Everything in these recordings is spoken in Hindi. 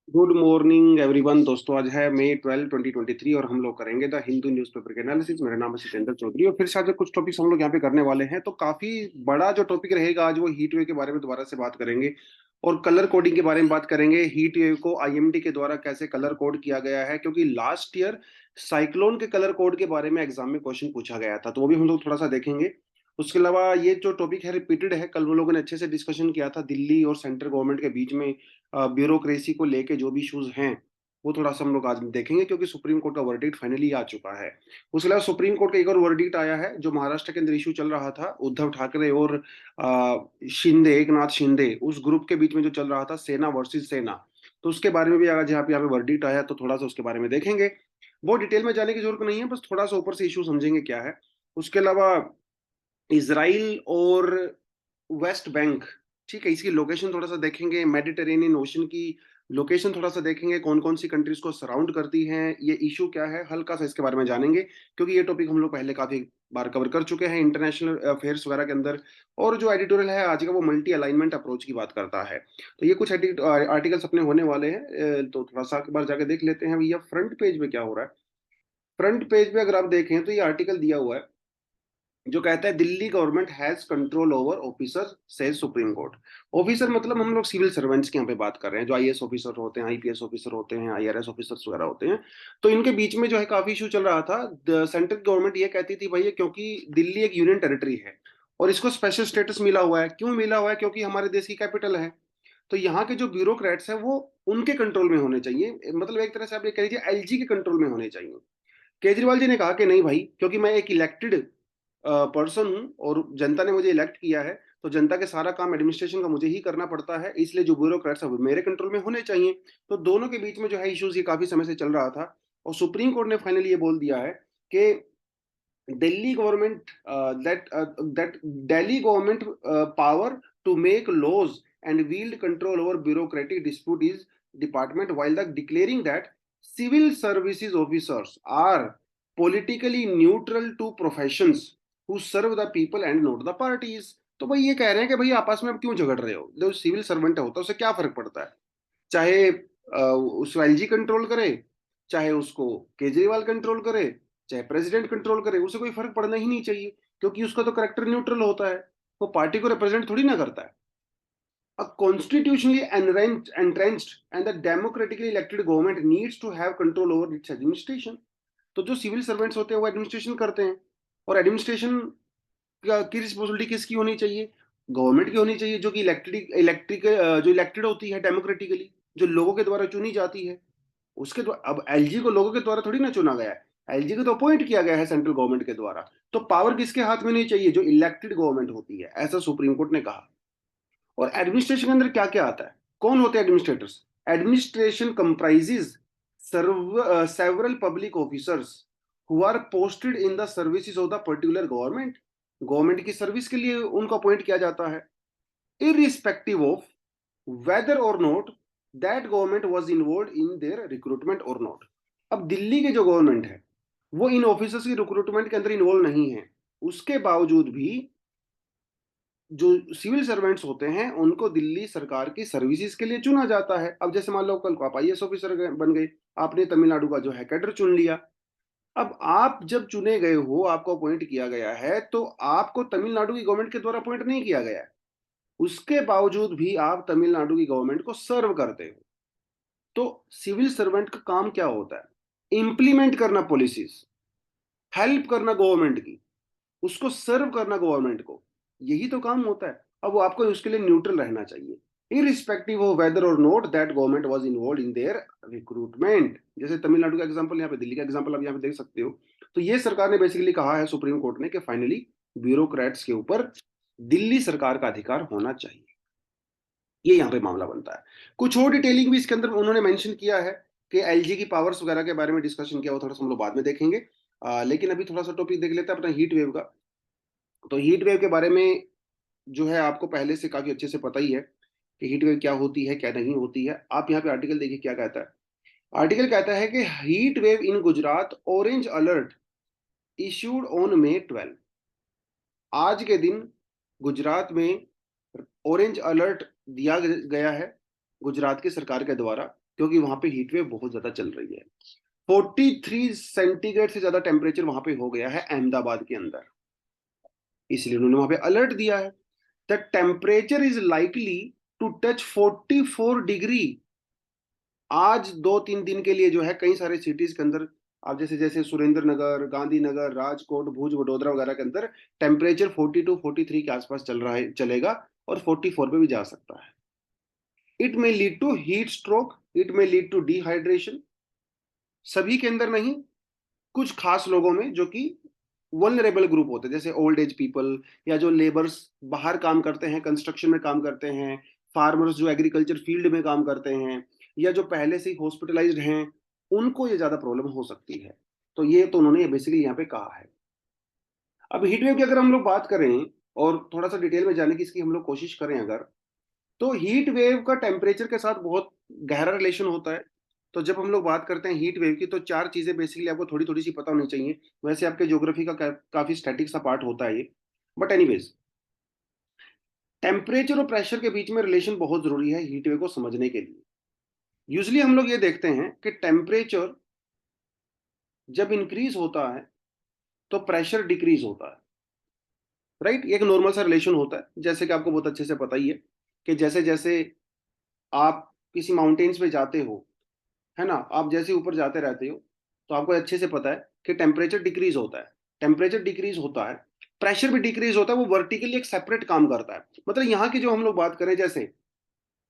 Good morning everyone. दोस्तों, आज है मई 12 2023 और हम लोग करेंगे द हिंदू न्यूज़पेपर के एनालिसिस। मेरा नाम है सत्येंद्र चौधरी और फिर से आज कुछ टॉपिक्स हम लोग यहाँ पे करने वाले हैं। तो काफी बड़ा जो टॉपिक रहेगा आज वो हीट वेव के बारे में दोबारा से बात करेंगे और कलर कोडिंग के बारे में बात करेंगे। हीट वेव को आईएमडी के द्वारा कैसे कलर कोड किया गया है, क्योंकि लास्ट ईयर साइक्लोन के कलर कोड के बारे में एग्जाम में क्वेश्चन पूछा गया था, तो वो भी हम लोग थोड़ा सा देखेंगे। उसके अलावा ये जो टॉपिक है रिपीटेड है, कल हम लोगों ने अच्छे से डिस्कशन किया था दिल्ली और सेंट्रल गवर्नमेंट के बीच में ब्यूरोक्रेसी को लेके जो भी इश्यूज हैं वो थोड़ा सा हम लोग आज देखेंगे, क्योंकि सुप्रीम कोर्ट का वर्डिक्ट फाइनली आ चुका है। उसके अलावा सुप्रीम कोर्ट का एक और वर्डिक्ट आया है जो महाराष्ट्र के अंदर इशू चल रहा था, उद्धव ठाकरे और शिंदे, एक नाथ शिंदे, उस ग्रुप के बीच में जो चल रहा था, सेना वर्सेस सेना। तो उसके बारे में भी आज यहाँ पे वर्डिक्ट आया, तो थोड़ा सा उसके बारे में देखेंगे। बहुत डिटेल में जाने की जरूरत नहीं है, बस थोड़ा सा ऊपर से इशू समझेंगे क्या है। उसके अलावा इसराइल और वेस्ट बैंक, ठीक है, इसकी लोकेशन थोड़ा सा देखेंगे। मेडिटेरेनियन ओशन की लोकेशन थोड़ा सा देखेंगे, कौन कौन सी कंट्रीज को सराउंड करती हैं, ये इशू क्या है, हल्का सा इसके बारे में जानेंगे, क्योंकि ये टॉपिक हम लोग पहले काफी बार कवर कर चुके हैं इंटरनेशनल अफेयर्स वगैरह के अंदर। और जो एडिटोरियल है आज का वो मल्टी अलाइनमेंट अप्रोच की बात करता है। तो ये कुछ आर्टिकल्स अपने होने वाले हैं, तो थोड़ा सा एक बार जाके देख लेते हैं भैया फ्रंट पेज पे क्या हो रहा है। फ्रंट पेज पे अगर आप देखें तो ये आर्टिकल दिया हुआ है जो कहता है Delhi government has control over officer, says supreme court. Officer मतलब हम लोग सिविल सर्वेंट्स की यहाँ पे बात कर रहे हैं, जो आईएएस ऑफिसर होते हैं, आईपीएस ऑफिसर होते हैं, आईआरएस ऑफिसर्स वगैरह होते हैं। तो इनके बीच में जो है काफी इशू चल रहा था। सेंट्रल गवर्नमेंट ये कहती थी भैया क्योंकि दिल्ली एक यूनियन टेरिटरी है और इसको स्पेशल स्टेटस मिला हुआ है। क्यों मिला हुआ है? क्योंकि हमारे देश की कैपिटल है। तो यहाँ के जो ब्यूरोक्रेट्स हैं वो उनके कंट्रोल में होने चाहिए, मतलब एक तरह से आप ये कह लीजिए एलजी के कंट्रोल में होने चाहिए। केजरीवाल जी ने कहा कि नहीं भाई, क्योंकि मैं एक इलेक्टेड पर्सन हूं और जनता ने मुझे इलेक्ट किया है, तो जनता के सारा काम एडमिनिस्ट्रेशन का मुझे ही करना पड़ता है, इसलिए जो ब्यूरोक्रेट्स है वो मेरे कंट्रोल में होने चाहिए। तो दोनों के बीच में जो है इश्यूज ये काफी समय से चल रहा था और सुप्रीम कोर्ट ने फाइनली ये बोल दिया है कि Delhi government that Delhi government power to make laws and wield control over bureaucratic dispute is department, while the declaring that civil services officers are politically neutral to professions who serve the people and not the parties। तो भाई ये कह रहे हैं कि भाई आपस में अब क्यों झगड़ रहे हो, जो सिविल सर्वेंट होता है उसे क्या फर्क पड़ता है, चाहे उसको एलजी कंट्रोल करे, चाहे उसको केजरीवाल कंट्रोल करे, चाहे प्रेसिडेंट कंट्रोल करे, उसे कोई फर्क पड़ना ही नहीं चाहिए, क्योंकि उसका तो करेक्टर न्यूट्रल होता है। वो पार्टी को रिप्रेजेंट थोड़ी ना करता है। A constitutionally entrenched and the democratically elected government needs to have control over its administration। तो जो सिविल सर्वेंट्स होते हैं वो एडमिनिस्ट्रेशन करते हैं, और एडमिनिस्ट्रेशन की रिस्पॉन्सिबिलिटी किसकी होनी चाहिए? गवर्नमेंट की होनी चाहिए, जो कि जो इलेक्टेड होती है डेमोक्रेटिकली, जो लोगों के द्वारा चुनी जाती है। उसके द्वारा अब एलजी को लोगों के द्वारा थोड़ी ना चुना गया है, एलजी को तो अपॉइंट किया गया है सेंट्रल गवर्नमेंट के द्वारा। तो पावर किसके हाथ में नहीं चाहिए? जो इलेक्टेड गवर्नमेंट होती है, ऐसा सुप्रीम कोर्ट ने कहा। और एडमिनिस्ट्रेशन के अंदर क्या क्या आता है, कौन होते हैं administrators? Administration comprises several public officers who are posted in the services of the particular government. Government की सर्विस के लिए उनको अपॉइंट किया जाता है, irrespective of whether or not that government was involved in their recruitment or not। अब दिल्ली के जो गवर्नमेंट है वो इन ऑफिसर्स की रिक्रूटमेंट के अंदर इन्वॉल्व नहीं है, उसके बावजूद भी जो सिविल सर्वेंट्स होते हैं उनको दिल्ली सरकार की सर्विसेज के लिए चुना जाता है। अब जैसे मान लो कल को आप आईएएस ऑफिसर बन गए, आपने तमिलनाडु का जो है कैडर चुन लिया। अब आप जब चुने गए हो, आपको अपॉइंट किया गया है, तो आपको तमिलनाडु की गवर्नमेंट के द्वारा अपॉइंट नहीं किया गया है, उसके बावजूद भी आप तमिलनाडु की गवर्नमेंट को सर्व करते हो। तो सिविल सर्वेंट का काम क्या होता है? इंप्लीमेंट करना पॉलिसीज, हेल्प करना गवर्नमेंट की, उसको सर्व करना गवर्नमेंट को, यही तो काम होता है। अब वो आपको उसके लिए न्यूट्रल रहना चाहिए, irrespective of whether or not that government was involved in their recruitment। जैसे तमिलनाडु का एग्जांपल, यहाँ पे दिल्ली का एग्जांपल आप यहाँ पे देख सकते हो। तो ये सरकार ने बेसिकली कहा है सुप्रीम कोर्ट ने कि फाइनली ब्यूरोक्रेट्स के ऊपर दिल्ली सरकार का अधिकार होना चाहिए। ये यहाँ पे मामला बनता है। कुछ और डिटेलिंग भी इसके अंदर उन्होंने मेंशन किया है कि एलजी की पावर्स वगैरह के बारे में डिस्कशन किया, वो थोड़ा सा हम लोग बाद में देखेंगे। लेकिन अभी थोड़ा सा टॉपिक देख लेते हैं अपना हीट वेव का। तो हीट वेव के बारे में जो है आपको पहले से काफी अच्छे से पता ही है कि हीट वेव क्या होती है क्या नहीं होती है। आप यहाँ पे आर्टिकल देखिए क्या कहता है। आर्टिकल कहता है कि heat wave in Gujarat, orange alert issued on May 12। आज के दिन गुजरात में ऑरेंज अलर्ट दिया गया है गुजरात की सरकार के द्वारा। क्योंकि वहां पे हीट वेव बहुत ज्यादा चल रही है। 43 सेंटीग्रेड से ज्यादा टेम्परेचर वहां पे हो गया है अहमदाबाद के अंदर, इसलिए उन्होंने वहां पे अलर्ट दिया है। The temperature is likely to touch 44 degree. आज 2-3 दिन के लिए जो है कई सारे सिटीज के अंदर, आप जैसे जैसे सुरेंद्र नगर, गांधीनगर, राजकोट, भुज, वडोदरा वगैरह के अंदर टेम्परेचर 42-43 के आसपास चल रहा है, चलेगा, और 44 पे भी जा सकता है। It may lead to heat stroke, it may lead to dehydration. सभी के अंदर नहीं, कुछ खास लोगों में जो कि वल्नरेबल ग्रुप होते हैं, जैसे ओल्ड एज पीपल, या जो लेबर्स बाहर काम करते हैं, कंस्ट्रक्शन में काम करते हैं, फार्मर्स जो एग्रीकल्चर फील्ड में काम करते हैं, या जो पहले से ही हॉस्पिटलाइज्ड हैं, उनको ये ज्यादा प्रॉब्लम हो सकती है। तो ये तो उन्होंने बेसिकली यहाँ पे कहा है। अब हीट वेव की अगर हम लोग बात करें और थोड़ा सा डिटेल में जाने की इसकी हम लोग कोशिश करें अगर, तो हीट वेव का टेम्परेचर के साथ बहुत गहरा रिलेशन होता है। तो जब हम लोग बात करते हैं हीट वेव की, तो चार चीजें बेसिकली आपको थोड़ी थोड़ी सी पता होनी चाहिए। वैसे आपके ज्योग्राफी का काफी स्टैटिक सा पार्ट होता है ये, बट एनीवेज, टेम्परेचर और प्रेशर के बीच में रिलेशन बहुत जरूरी है हीट वेव को समझने के लिए। यूजली हम लोग ये देखते हैं कि टेम्परेचर जब इंक्रीज होता है तो प्रेशर डिक्रीज होता है, राइट। एक नॉर्मल सा रिलेशन होता है, जैसे कि आपको बहुत अच्छे से पता ही है कि जैसे जैसे आप किसी माउंटेन्स पे जाते हो, है ना, आप जैसे ऊपर जाते रहते हो, तो आपको अच्छे से पता है कि टेम्परेचर डिक्रीज होता है। टेम्परेचर डिक्रीज होता है, प्रेशर भी डिक्रीज होता है, वो वर्टिकली एक सेपरेट काम करता है। मतलब यहाँ की जो हम लोग बात करें, जैसे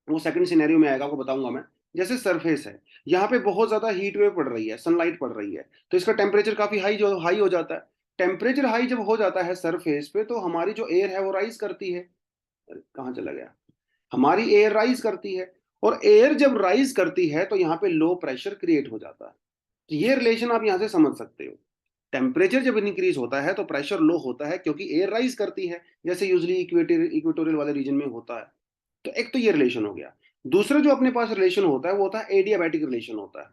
वो सेकंड सिनेरियो में आएगा, आपको बताऊंगा मैं। जैसे सरफेस है, यहाँ पे बहुत ज्यादा हीट वेव पड़ रही है, सनलाइट पड़ रही है, तो इसका टेम्परेचर काफी हाई हो जाता है। टेम्परेचर हाई जब हो जाता है सरफेस पे, तो हमारी जो एयर है वो राइज करती है। कहाँ चला गया, हमारी एयर राइज करती है, और एयर जब राइज करती है तो यहाँ पे लो प्रेशर क्रिएट हो जाता है। तो ये रिलेशन आप यहाँ से समझ सकते हो। टेम्परेचर जब इंक्रीज होता है तो प्रेशर लो होता है, क्योंकि एयर राइज करती है, जैसे यूजली इक्वेटोरियल वाले रीजन में होता है। तो एक तो ये रिलेशन हो गया। दूसरा जो अपने पास रिलेशन होता है वो होता है एडियाबैटिक रिलेशन होता है।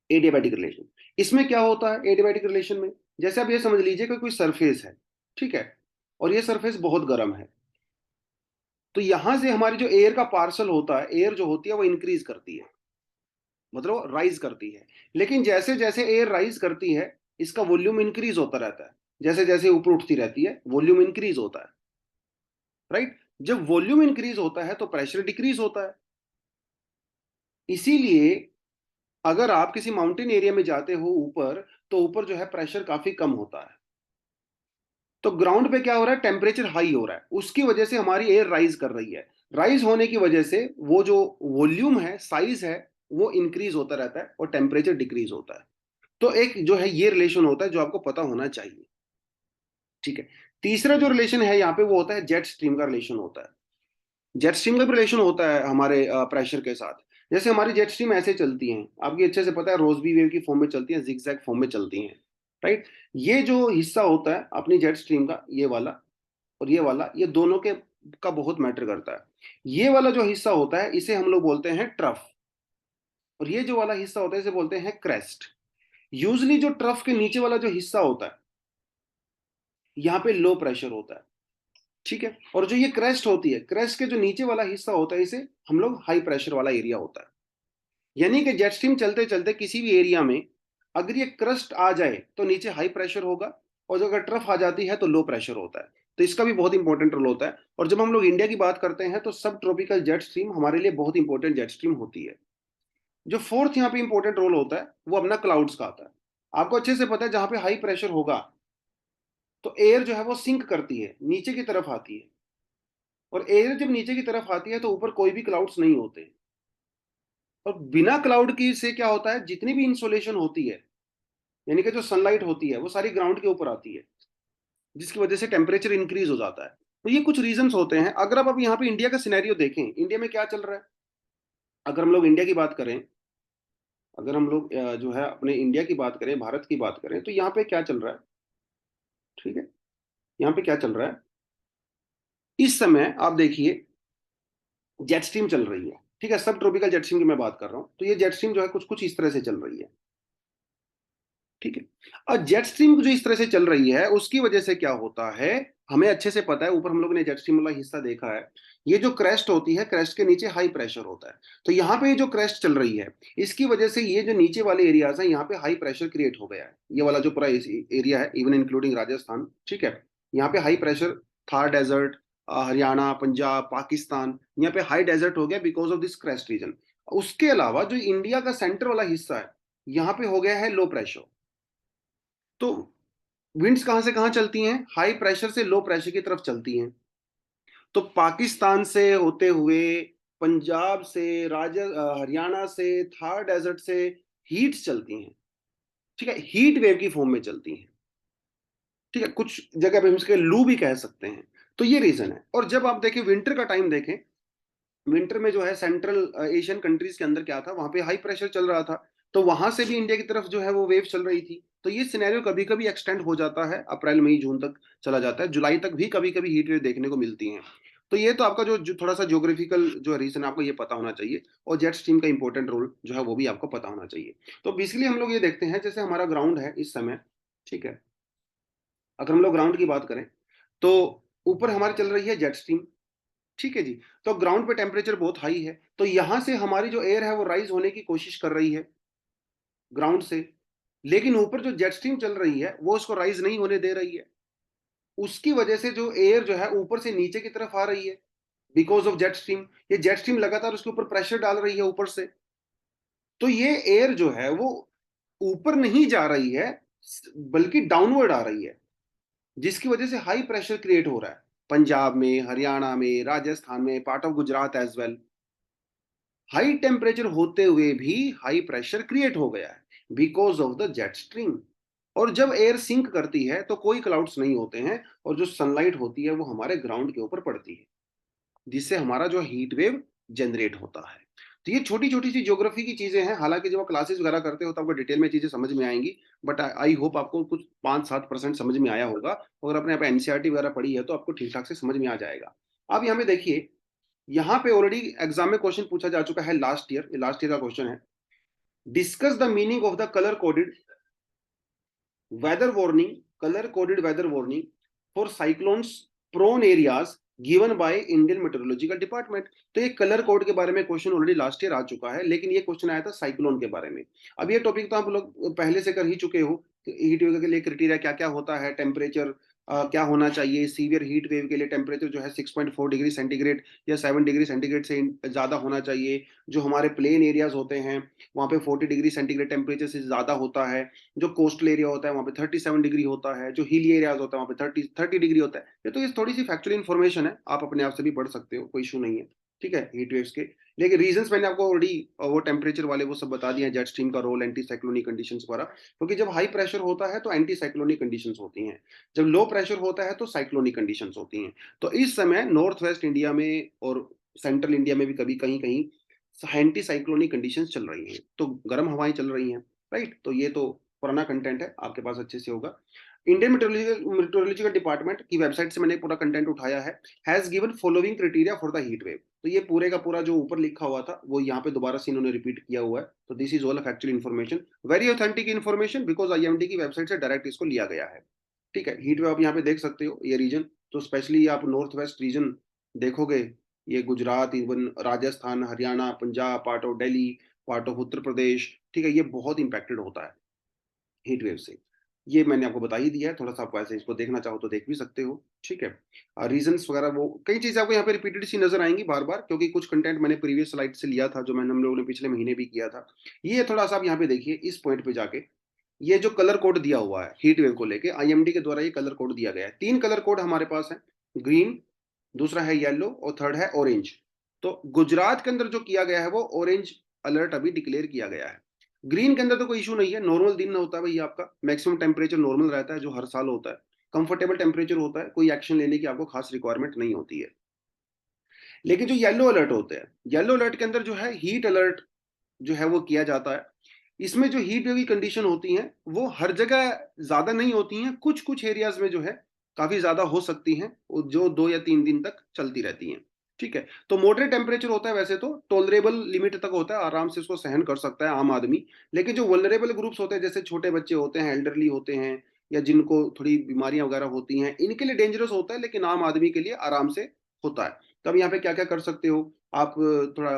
एडियाबैटिक रिलेशन, इसमें क्या होता है एडियाबैटिक रिलेशन में, जैसे आप ये समझ लीजिए कि कोई सरफेस है, ठीक है, और ये सरफेस बहुत गर्म है, तो यहां से हमारी जो एयर का पार्सल होता है, एयर जो होती है वो इंक्रीज करती है, मतलब राइज करती है। लेकिन जैसे जैसे एयर राइज करती है, इसका वॉल्यूम इंक्रीज होता रहता है। जैसे जैसे ऊपर उठती रहती है, वॉल्यूम इंक्रीज होता है, राइट। जब वॉल्यूम इंक्रीज होता है तो प्रेशर डिक्रीज होता है। इसीलिए अगर आप किसी माउंटेन एरिया में जाते हो ऊपर, तो ऊपर जो है प्रेशर काफी कम होता है। तो ग्राउंड पे क्या हो रहा है, टेम्परेचर हाई हो रहा है, उसकी वजह से हमारी एयर राइज कर रही है। राइज होने की वजह से वो जो वॉल्यूम है, साइज है, वो इंक्रीज होता रहता है और टेम्परेचर डिक्रीज होता है। तो एक जो है ये रिलेशन होता है जो आपको पता होना चाहिए, ठीक है। तीसरा जो रिलेशन है यहाँ पे वो होता है जेट स्ट्रीम का रिलेशन होता है। जेट स्ट्रीम का भी रिलेशन होता है हमारे प्रेशर के साथ। जैसे हमारी जेट स्ट्रीम ऐसे चलती हैं, आपकी अच्छे से पता है, रोजबी वेव की फॉर्म में चलती हैं, जिगजैग फॉर्म में चलती हैं, राइट। ये जो हिस्सा होता है अपनी जेट स्ट्रीम का, ये वाला और ये वाला, ये दोनों के का बहुत मैटर करता है। ये वाला जो हिस्सा होता है इसे हम लोग बोलते हैं ट्रफ, और ये जो वाला हिस्सा होता है इसे बोलते हैं क्रेस्ट। यूजली जो ट्रफ के नीचे वाला जो हिस्सा होता है, यहाँ पे लो प्रेशर होता है, ठीक है। और जो ये क्रेस्ट होती है, क्रेस्ट के जो नीचे वाला हिस्सा होता है, इसे हम लोग हाई प्रेशर वाला एरिया होता है। यानी कि जेट स्ट्रीम चलते चलते किसी भी एरिया में अगर ये क्रस्ट आ जाए तो नीचे हाई प्रेशर होगा, और जो अगर ट्रफ आ जाती है तो लो प्रेशर होता है। तो इसका भी बहुत इंपॉर्टेंट रोल होता है। और जब हम लोग इंडिया की बात करते हैं तो सब ट्रॉपिकल जेट स्ट्रीम हमारे लिए बहुत इंपॉर्टेंट जेट स्ट्रीम होती है। जो फोर्थ यहाँ पे इंपॉर्टेंट रोल होता है वो अपना क्लाउड्स का आता है। आपको अच्छे से पता है, जहां पे हाई प्रेशर होगा तो एयर जो है वो सिंक करती है, नीचे की तरफ आती है, और एयर जब नीचे की तरफ आती है तो ऊपर कोई भी क्लाउड्स नहीं होते। और बिना क्लाउड की से क्या होता है, जितनी भी इंसोलेशन होती है, यानी कि जो सनलाइट होती है, वो सारी ग्राउंड के ऊपर आती है, जिसकी वजह से टेम्परेचर इंक्रीज हो जाता है। तो ये कुछ रीजंस होते हैं। अगर आप अब यहाँ पे इंडिया का सिनेरियो देखें, इंडिया में क्या चल रहा है, अगर हम लोग इंडिया की बात करें, अगर हम लोग जो है अपने इंडिया की बात करें, भारत की बात करें, तो यहाँ पे क्या चल रहा है, ठीक है। यहाँ पे क्या चल रहा है, इस समय आप देखिए जेट स्ट्रीम चल रही है, ठीक है। सब ट्रॉपिकल जेट स्ट्रीम की मैं बात कर रहा हूँ, तो ये जेट स्ट्रीम जो है कुछ कुछ इस तरह से चल रही है, ठीक है। और जेट स्ट्रीम जो इस तरह से चल रही है, उसकी वजह से क्या होता है, हमें अच्छे से पता है, ऊपर हम लोग ने जेट स्ट्रीम वाला हिस्सा देखा है। ये जो क्रेस्ट होती है, क्रेस्ट के नीचे हाई प्रेशर होता है। तो यहाँ पे जो क्रेस्ट चल रही है, इसकी वजह से ये जो नीचे वाले एरियाज हैं, यहाँ पे हाई प्रेशर क्रिएट हो गया है। ये वाला जो पूरा एरिया है, इवन इंक्लूडिंग राजस्थान, ठीक है, यहाँ पे high pressure, Thar desert, Haryana, Punjab, Pakistan, यहाँ पे हाई डेजर्ट हो गया because of this crest region. उसके अलावा जो इंडिया का सेंटर वाला हिस्सा है, यहाँ पे हो गया है लो प्रेशर। तो विंड्स कहां से कहां चलती हैं? हाई प्रेशर से लो प्रेशर की तरफ चलती हैं। तो पाकिस्तान से होते हुए, पंजाब से, हरियाणा से, थार डेजर्ट से हीट चलती हैं, ठीक है, हीट वेव की फॉर्म में चलती हैं, ठीक है, कुछ जगह पे हम इसके लू भी कह सकते हैं। तो ये रीजन है। और जब आप देखें विंटर का टाइम देखें, विंटर में जो है सेंट्रल एशियन कंट्रीज के अंदर क्या था, वहां पे हाई प्रेशर चल रहा था, तो वहां से भी इंडिया की तरफ जो है वो वेव चल रही थी। तो ये सिनेरियो कभी कभी एक्सटेंड हो जाता है, अप्रैल मई जून तक चला जाता है, जुलाई तक भी कभी कभी हीट वेव देखने को मिलती हैं। तो ये तो आपका जो थोड़ा सा ज्योग्राफिकल जो रीजन आपको ये पता होना चाहिए, और जेट स्ट्रीम का इंपॉर्टेंट रोल जो है वो भी आपको पता होना चाहिए। तो बेसिकली हम लोग ये देखते हैं, जैसे हमारा ग्राउंड है इस समय, ठीक है, अगर हम लोग ग्राउंड की बात करें तो ऊपर हमारी चल रही है जेट स्ट्रीम, ठीक है जी। तो ग्राउंड पे टेम्परेचर बहुत हाई है, तो यहां से हमारी जो एयर है वो राइज होने की कोशिश कर रही है ग्राउंड से, लेकिन ऊपर जो जेट स्ट्रीम चल रही है वो इसको राइज नहीं होने दे रही है। उसकी वजह से जो एयर जो है ऊपर से नीचे की तरफ आ रही है, बिकॉज ऑफ जेट स्ट्रीम। ये जेट स्ट्रीम लगातार उसके ऊपर प्रेशर डाल रही है ऊपर से। तो ये एयर जो है वो ऊपर नहीं जा रही है, बल्कि डाउनवर्ड आ रही है, जिसकी वजह से हाई प्रेशर क्रिएट हो रहा है पंजाब में, हरियाणा में, राजस्थान में, part of Gujarat as well. High temperature होते हुए भी हाई प्रेशर क्रिएट हो गया है because of the jet stream. और जब एयर सिंक करती है तो कोई क्लाउड्स नहीं होते हैं, और जो सनलाइट होती है वो हमारे ग्राउंड के ऊपर पड़ती है, जिससे हमारा जो हीट वेव जनरेट होता है। तो ये छोटी छोटी सी ज्योग्राफी की चीजें हैं, हालांकि जब आप क्लासेस वगैरह करते हो तो आपको डिटेल में चीजें समझ में आएंगी, बट आई होप आपको कुछ 5-7% समझ में आया होगा। अगर आपने यहाँ पे एनसीईआरटी वगैरह पढ़ी है तो आपको ठीक ठाक से समझ में आ जाएगा। अब यहाँ पे देखिए, यहाँ पे ऑलरेडी एग्जाम में क्वेश्चन पूछा जा चुका है लास्ट ईयर का क्वेश्चन है। Discuss the meaning of the weather warning colour coded weather warning for cyclones prone areas given by Indian meteorological department. तो ये कलर कोड के बारे में क्वेश्चन ऑलरेडी लास्ट ईयर आ चुका है, लेकिन ये क्वेश्चन आया था साइक्लोन के बारे में। अब ये टॉपिक तो आप लोग पहले से कर ही चुके हो, हीट वेव के लिए क्राइटेरिया क्या क्या होता है, टेम्परेचर क्या होना चाहिए, सीवियर हीट वेव के लिए टेम्परेचर जो है 6.4 डिग्री सेंटीग्रेड या 7 डिग्री सेंटीग्रेड से ज़्यादा होना चाहिए। जो हमारे प्लेन एरियाज होते हैं वहाँ पे 40 डिग्री सेंटीग्रेड टेम्परेचर से ज़्यादा होता है। जो कोस्टल एरिया होता है वहाँ पे 37 डिग्री होता है। जो हिली एरियाज होता है वहाँ पे 30 डिग्री होता है। ये तो ये थोड़ी सी फैक्चुअल इन्फॉर्मेशन है, आप अपने आप से भी पढ़ सकते हो, कोई इशू नहीं है, ठीक है, हीट वेव्स के। लेकिन रीजंस मैंने आपको ऑलरेडी वो टेम्परेचर वाले वो सब बता दिए हैं, जेट स्ट्रीम का रोल, एंटी साइक्लोनिक कंडीशंस वगैरह। क्योंकि जब हाई प्रेशर होता है तो एंटी साइक्लोनिक कंडीशंस होती हैं, जब लो प्रेशर होता है तो साइक्लोनिक कंडीशंस होती हैं। तो इस समय नॉर्थ वेस्ट इंडिया में और सेंट्रल इंडिया में भी कभी कहीं कहीं एंटी साइक्लोनिक कंडीशंस चल रही हैं, तो गर्म हवाएं चल रही हैं, राइट। तो ये तो पुराना कंटेंट है, आपके पास अच्छे से होगा। इंडियन मेट्रोलॉजिकल डिपार्टमेंट की वेबसाइट से मैंने पूरा कंटेंट उठाया है। Has given following criteria for the heat wave. तो ये पूरे का पूरा जो ऊपर लिखा हुआ था वो यहाँ पे दोबारा से इन्होंने रिपीट किया हुआ है। तो this is all factual information, very authentic information, because IMD की वेबसाइट से डायरेक्ट इसको लिया गया है, ठीक है। हीट वेव आप यहाँ पे देख सकते हो, ये रीजन, तो स्पेशली आप नॉर्थ वेस्ट रीजन देखोगे, ये Gujarat, even Rajasthan, Haryana, Punjab, part of Delhi, part of Uttar Pradesh, ठीक है, ये बहुत इंपैक्टेड होता है हीट वेव से। ये मैंने आपको बता ही दिया है, थोड़ा सा आप वैसे इसको देखना चाहो तो देख भी सकते हो, ठीक है। रीजंस वगैरह वो कई चीजें आपको यहाँ पे रिपीटेड सी नजर आएंगी बार बार, क्योंकि कुछ कंटेंट मैंने प्रीवियस स्लाइड से लिया था, जो मैंने हम लोगों ने पिछले महीने भी किया था। ये थोड़ा सा आप यहाँ पे देखिए इस पॉइंट पे जाके, ये जो कलर कोड दिया हुआ है हीट वेव को लेके, आईएमडी के द्वारा ये कलर कोड दिया गया है। 3 कलर कोड हमारे पास है, ग्रीन, दूसरा है येलो और थर्ड है ऑरेंज। तो गुजरात के अंदर जो किया गया है वो ऑरेंज अलर्ट अभी डिक्लेयर किया गया है। ग्रीन के अंदर तो कोई इशू नहीं है, नॉर्मल दिन होता है भैया, आपका मैक्सिमम टेम्परेचर नॉर्मल रहता है जो हर साल होता है, कंफर्टेबल टेम्परेचर होता है, कोई एक्शन लेने की आपको खास रिक्वायरमेंट नहीं होती है। लेकिन जो येलो अलर्ट होते हैं, येलो अलर्ट के अंदर जो है हीट अलर्ट जो है वो किया जाता है। इसमें जो हीट वेव की कंडीशन होती हैं वो हर जगह ज्यादा नहीं होती हैं, कुछ कुछ एरियाज में जो है काफी ज्यादा हो सकती हैं, जो 2 या 3 दिन तक चलती रहती हैं, ठीक है। तो मॉडरेट टेम्परेचर होता है, वैसे तो टॉलरेबल लिमिट तक होता है, आराम से उसको सहन कर सकता है आम आदमी। लेकिन जो वल्नरेबल ग्रुप्स होते हैं, जैसे छोटे बच्चे होते हैं, एल्डरली होते हैं, या जिनको थोड़ी बीमारियां वगैरह होती हैं, इनके लिए डेंजरस होता है, लेकिन आम आदमी के लिए आराम से होता है। तो अब यहाँ पे क्या क्या कर सकते हो आप, थोड़ा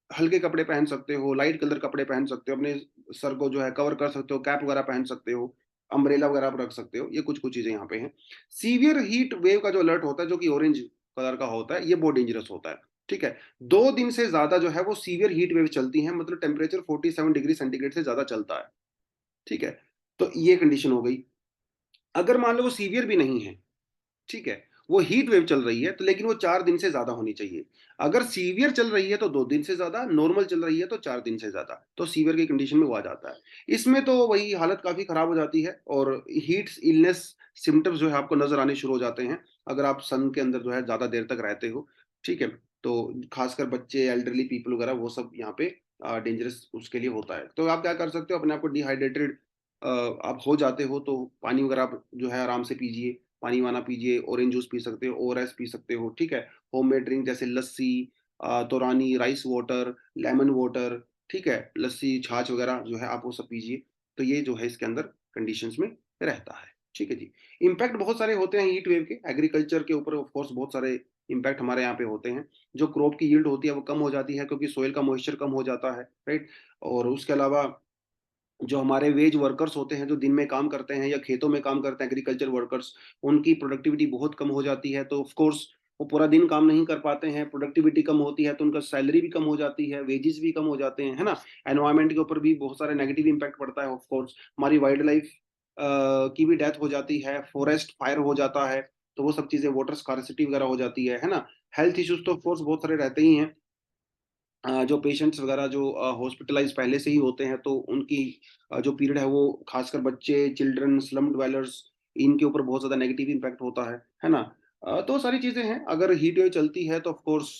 हल्के कपड़े पहन सकते हो, लाइट कलर कपड़े पहन सकते हो, अपने सर को जो है कवर कर सकते हो, कैप वगैरह पहन सकते हो, अम्ब्रेला वगैरह आप रख सकते हो। ये कुछ कुछ चीजें यहाँ पे हैं। सीवियर हीट वेव का जो अलर्ट होता है, जो कि ऑरेंज कलर का होता है, ये बहुत डेंजरस होता है। ठीक है, 2 दिन से ज्यादा जो है वो सीवियर हीट वेव चलती है, मतलब टेम्परेचर 47 डिग्री सेंटीग्रेड से ज्यादा चलता है। ठीक है, तो ये कंडीशन हो गई। अगर मान लो वो सीवियर भी नहीं है, ठीक है, वो हीट वेव चल रही है तो, लेकिन वो 4 दिन से ज्यादा होनी चाहिए। अगर सीवियर चल रही है तो 2 दिन से ज्यादा, नॉर्मल चल रही है तो 4 दिन से ज्यादा, तो सीवियर की कंडीशन में वो आ जाता है। इसमें तो वही हालत काफी खराब हो जाती है, और हीट इलनेस सिम्टम्स जो है आपको नजर आने शुरू हो जाते हैं अगर आप सन के अंदर जो है ज्यादा देर तक रहते हो। ठीक है, तो खासकर बच्चे, एल्डरली पीपल वगैरह, वो सब यहाँ पे डेंजरस उसके लिए होता है। तो आप क्या कर सकते हो, अपने आप को डिहाइड्रेटेड आप हो जाते हो तो पानी वगैरह आप जो है आराम से पीजिए, पानी वाना पीजिए, ऑरेंज जूस पी सकते हो, ओआरएस पी सकते हो। ठीक है, होममेड ड्रिंक जैसे लस्सी, Torani, rice water, lemon water, ठीक है, लस्सी, छाछ वगैरह जो है आप वो सब पीजिए। तो ये जो है इसके अंदर कंडीशंस में रहता है। ठीक है जी। इम्पैक्ट बहुत सारे होते हैं हीट वेव के, एग्रीकल्चर के ऊपर ऑफ कोर्स बहुत सारे इम्पैक्ट हमारे यहाँ पे होते हैं। जो क्रॉप की यील्ड होती है वो कम हो जाती है, क्योंकि सोइल का मॉइस्चर कम हो जाता है, राइट। और उसके अलावा जो हमारे वेज वर्कर्स होते हैं, जो दिन में काम करते हैं या खेतों में काम करते हैं, एग्रीकल्चर वर्कर्स, उनकी प्रोडक्टिविटी बहुत कम हो जाती है। तो ऑफ कोर्स वो पूरा दिन काम नहीं कर पाते हैं, प्रोडक्टिविटी कम होती है, तो उनका सैलरी भी कम हो जाती है, वेजेस भी कम हो जाते हैं, है ना। एनवायरनमेंट के ऊपर भी बहुत सारे नेगेटिव इम्पैक्ट पड़ता है। ऑफ कोर्स हमारी वाइल्ड लाइफ की भी डेथ हो जाती है, फॉरेस्ट फायर हो जाता है, तो वो सब चीजें, वाटर स्कार्सिटी वगैरह हो जाती है ना। हेल्थ इश्यूज तो ऑफ कोर्स बहुत सारे रहते ही हैं। जो पेशेंट्स वगैरह जो हॉस्पिटलाइज पहले से ही होते हैं, तो उनकी जो पीरियड है वो, खासकर बच्चे, चिल्ड्रन, स्लम ड्वेलर्स, इनके ऊपर बहुत ज़्यादा नेगेटिव इम्पैक्ट होता है ना। तो सारी चीज़ें हैं। अगर हीट वेव चलती है तो ऑफ कोर्स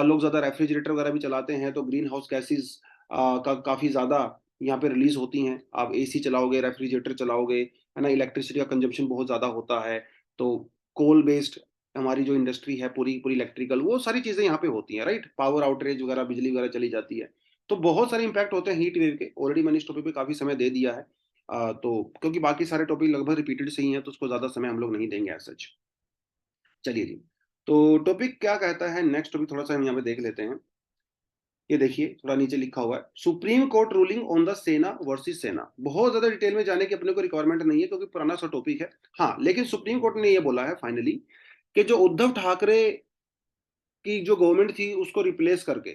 लोग ज़्यादा रेफ्रिजरेटर वगैरह भी चलाते हैं, तो ग्रीन हाउस गैसेज का काफ़ी ज़्यादा यहाँ पे रिलीज होती हैं। आप एसी चलाओगे, रेफ्रिजरेटर चलाओगे, है ना, इलेक्ट्रिसिटी का कंजम्पशन बहुत ज़्यादा होता है। तो कोल बेस्ड हमारी जो इंडस्ट्री है पूरी पूरी इलेक्ट्रिकल, वो सारी चीजें यहाँ पे होती हैं, राइट। पावर आउटरेज वगैरह, बिजली वगैरह चली जाती है। तो बहुत सारे इंपैक्ट होते हैं हीट वेव के। ऑलरेडी मैंने इस टॉपिक पे काफी समय दे दिया है। तो क्योंकि बाकी सारे टॉपिक लगभग रिपीटेड से ही हैं, तो उसको ज्यादा समय हम लोग नहीं देंगे एज सच। चलिए जी। तो टॉपिक क्या कहता है, नेक्स्ट टॉपिक थोड़ा सा हम यहाँ पे देख लेते हैं। ये देखिए, थोड़ा नीचे लिखा हुआ है, supreme court ruling on the सेना वर्सेस सेना। बहुत ज्यादा डिटेल में जाने की अपने को रिक्वायरमेंट नहीं है, क्योंकि पुराना सा टॉपिक है। हाँ, लेकिन सुप्रीम कोर्ट ने ये बोला है फाइनली कि जो उद्धव ठाकरे की जो गवर्नमेंट थी उसको रिप्लेस करके,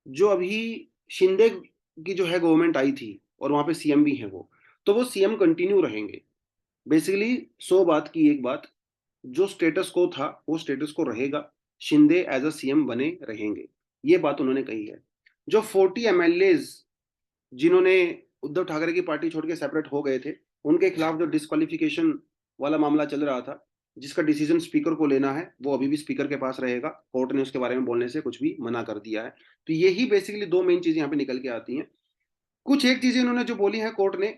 जो अभी शिंदे की जो है गवर्नमेंट आई थी, और वहां पे सीएम भी है वो, तो वो सीएम कंटिन्यू रहेंगे। बेसिकली 100 बात की एक बात, जो स्टेटस को था वो स्टेटस को रहेगा। शिंदे एज अ सीएम बने रहेंगे, ये बात उन्होंने कही है। जो 40 एमएलए जिन्होंने उद्धव ठाकरे की पार्टी छोड़ के सेपरेट हो गए थे, उनके खिलाफ जो डिस्क्वालिफिकेशन वाला मामला चल रहा था, जिसका डिसीजन स्पीकर को लेना है, वो अभी भी स्पीकर के पास रहेगा। कोर्ट ने उसके बारे में बोलने से कुछ भी मना कर दिया है। तो यही बेसिकली दो मेन चीजें यहाँ पे निकल के आती हैं। कुछ एक चीजें इन्होंने जो बोली है कोर्ट ने,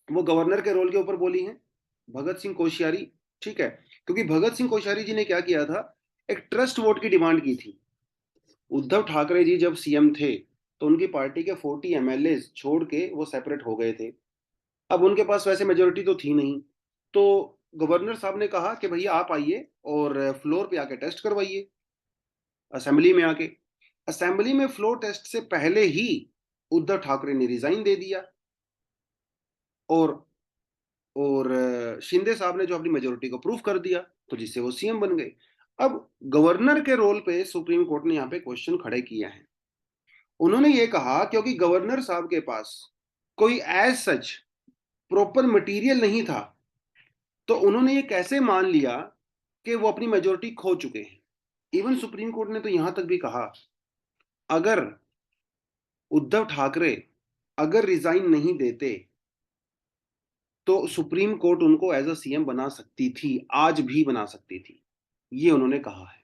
वो गवर्नर के रोल के ऊपर बोली है, भगत सिंह कोश्यारी। ठीक है, क्योंकि भगत सिंह कोश्यारी जी ने क्या किया था, एक ट्रस्ट वोट की डिमांड की थी। उद्धव ठाकरे जी जब सीएम थे, तो उनकी पार्टी के 40 एमएलए छोड़ के वो सेपरेट हो गए थे। अब उनके पास वैसे मेजोरिटी तो थी नहीं, तो गवर्नर साहब ने कहा कि भैया आप आइए और फ्लोर पे आके टेस्ट करवाइए, असेंबली में आके। असेंबली में फ्लोर टेस्ट से पहले ही उद्धव ठाकरे ने रिजाइन दे दिया, और शिंदे साहब ने जो अपनी मेजोरिटी को प्रूफ कर दिया, तो जिससे वो सीएम बन गए। अब गवर्नर के रोल पे सुप्रीम कोर्ट ने यहाँ पे क्वेश्चन खड़े किया है। उन्होंने ये कहा, क्योंकि गवर्नर साहब के पास कोई एज सच प्रॉपर मटेरियल नहीं था, तो उन्होंने ये कैसे मान लिया कि वो अपनी मेजोरिटी खो चुके हैं। इवन सुप्रीम कोर्ट ने तो यहां तक भी कहा, अगर उद्धव ठाकरे अगर रिजाइन नहीं देते, तो सुप्रीम कोर्ट उनको एज अ सीएम बना सकती थी, आज भी बना सकती थी, ये उन्होंने कहा है।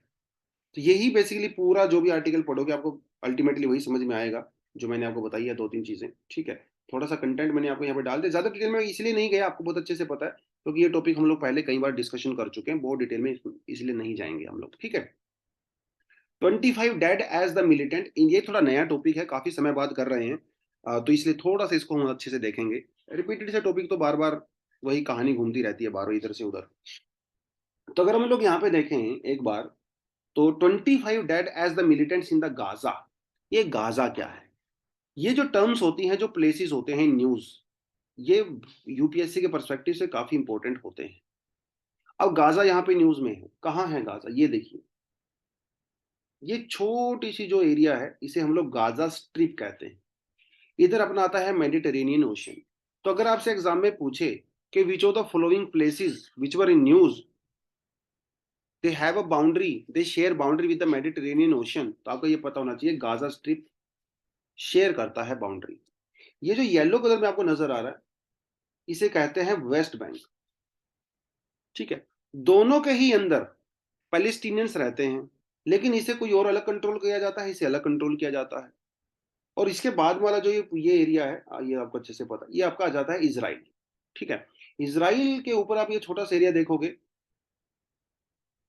तो यही बेसिकली पूरा जो भी आर्टिकल पढ़ोगे आपको अल्टीमेटली वही समझ में आएगा, जो मैंने आपको बताई है 2-3 चीजें। ठीक है, थोड़ा सा कंटेंट मैंने आपको यहाँ पे डाल दिया, ज्यादा डिटेल में इसलिए नहीं गया, आपको बहुत अच्छे से पता है, क्योंकि ये टॉपिक हम लोग पहले कई बार डिस्कशन कर चुके हैं, बहुत डिटेल में इसलिए नहीं जाएंगे हम लोग। ठीक है, 25 डेड एज द मिलिटेंट, ये थोड़ा नया टॉपिक है, काफी समय बाद कर रहे हैं, तो इसलिए थोड़ा सा इसको हम अच्छे से देखेंगे। रिपीटेड से टॉपिक तो बार बार वही कहानी घूमती रहती है बार इधर से उधर। तो अगर हम लोग यहाँ पे देखें एक बार, तो 25 dead as the militants in the Gaza. ये गाजा क्या है? ये जो टर्म्स होती हैं, जो प्लेसेस होते हैं न्यूज, ये यूपीएससी के पर्सपेक्टिव से काफी इंपॉर्टेंट होते हैं। अब गाजा यहाँ पे न्यूज में है, कहाँ है गाजा? ये देखिए, ये छोटी सी जो एरिया है इसे हम लोग गाजा स्ट्रिप कहते हैं। इधर अपना आता है मेडिटेरेनियन ओशन। तो अगर आपसे एग्जाम में पूछे कि which of the following places which were in news they have a boundary, they share boundary with the Mediterranean ocean, तो आपको ये पता होना चाहिए गाजा स्ट्रिप शेयर करता है बाउंड्री। ये जो येलो कलर में आपको नजर आ रहा है, इसे कहते हैं वेस्ट बैंक। ठीक है, दोनों के ही अंदर पैलेस्टीनियंस रहते हैं, लेकिन इसे कोई और अलग कंट्रोल किया जाता है, इसे अलग कंट्रोल किया जाता है। और इसके बाद वाला जो ये एरिया है, ये आपको अच्छे से पता, ये आपका आ जाता है इजराइल। ठीक है, इजराइल के ऊपर आप ये छोटा सा एरिया देखोगे,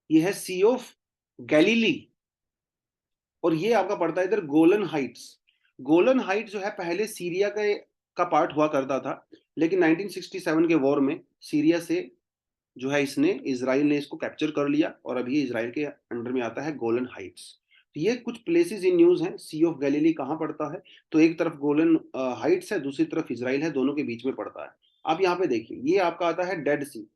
ये है सी ऑफ गैलीली, और ये आपका पड़ता है इधर गोलन हाइट्स। गोलन हाइट जो है पहले सीरिया का पार्ट हुआ करता था, लेकिन 1967 के वॉर में सीरिया से जो है इसने इजराइल ने इसको कैप्चर कर लिया, और अभी इजराइल के अंडर में आता है गोलन हाइट्स। तो ये कुछ प्लेसेस इन न्यूज हैं। सी ऑफ गैलीली कहाँ पड़ता है? तो एक तरफ गोलन हाइट्स है, दूसरी तरफ इजराइल है, दोनों के बीच में पड़ता है। आप यहाँ पे देखिए, ये आपका आता है डेड सी,